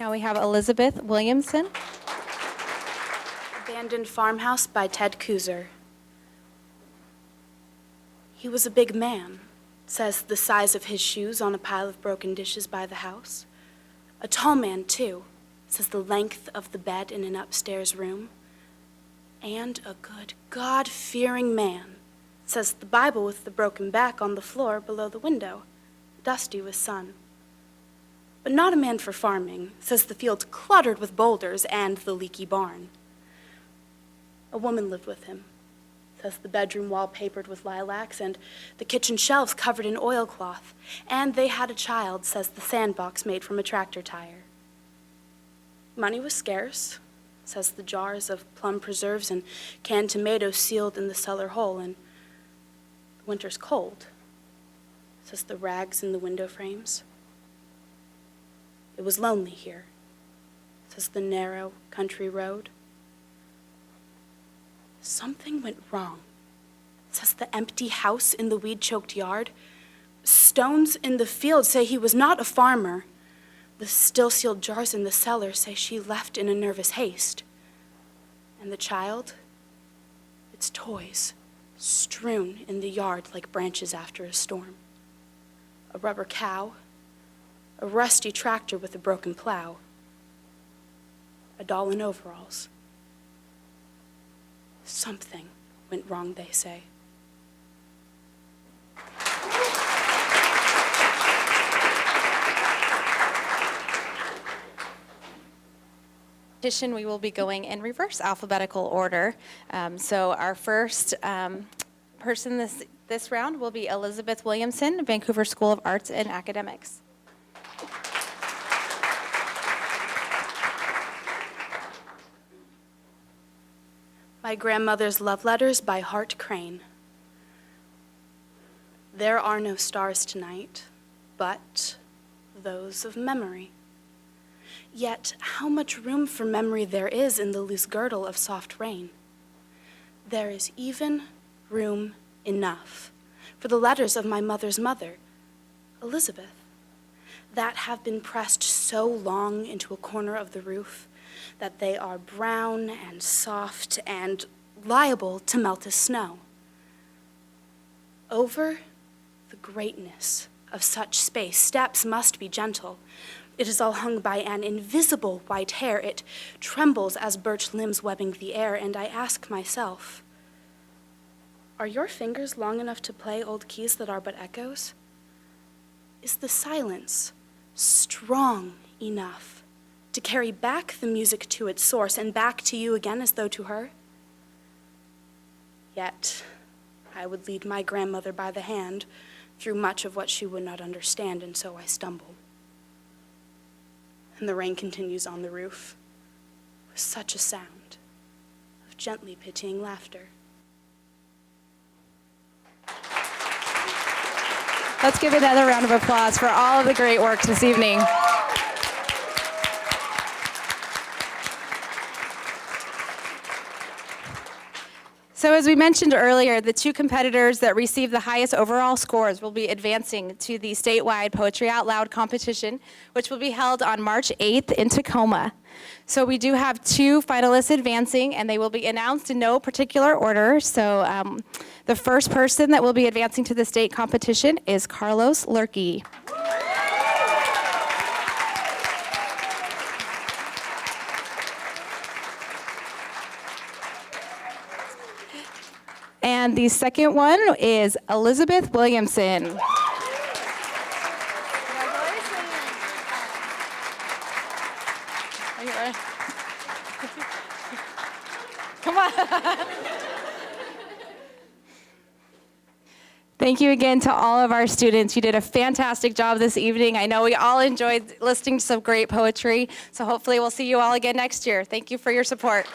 Now we have Elizabeth Williamson. Abandoned Farmhouse by Ted Kuzer. He was a big man, says the size of his shoes on a pile of broken dishes by the house. A tall man, too, says the length of the bed in an upstairs room. And a good, God-fearing man, says the Bible with the broken back on the floor below the window, dusty with sun. But not a man for farming, says the field cluttered with boulders and the leaky barn. A woman lived with him, says the bedroom wall papered with lilacs and the kitchen shelves covered in oilcloth, and they had a child, says the sandbox made from a tractor tire. Money was scarce, says the jars of plum preserves and canned tomatoes sealed in the cellar hole, and the winter's cold, says the rags in the window frames. It was lonely here, says the narrow country road. Something went wrong, says the empty house in the weed-choked yard. Stones in the field say he was not a farmer. The still-sealed jars in the cellar say she left in a nervous haste. And the child, its toys, strewn in the yard like branches after a storm. A rubber cow, a rusty tractor with a broken plow, a doll in overalls. Something went wrong, they say. We will be going in reverse alphabetical order. So our first person this round will be Elizabeth Williamson, Vancouver School of Arts and Academics. My Grandmother's Love Letters by Hart Crane. There are no stars tonight, but those of memory. Yet how much room for memory there is in the loose girdle of soft rain. There is even room enough for the letters of my mother's mother, Elizabeth, that have been pressed so long into a corner of the roof that they are brown and soft and liable to melt as snow. Over the greatness of such space, steps must be gentle. It is all hung by an invisible white hair. It trembles as birch limbs webbing the air, and I ask myself, are your fingers long enough to play old keys that are but echoes? Is the silence strong enough to carry back the music to its source and back to you again as though to her? Yet, I would lead my grandmother by the hand through much of what she would not understand, and so I stumble. And the rain continues on the roof with such a sound of gently pitying laughter. Let's give another round of applause for all of the great work this evening. So as we mentioned earlier, the two competitors that receive the highest overall scores will be advancing to the statewide Poetry Out Loud competition, which will be held on March 8th in Tacoma. So we do have two finalists advancing, and they will be announced in no particular order. So the first person that will be advancing to the state competition is Carlos Lurkey. And the second one is Elizabeth Williamson. Come on. Thank you again to all of our students. You did a fantastic job this evening. I know we all enjoyed listening to some great poetry, so hopefully we'll see you all again next year. Thank you for your support.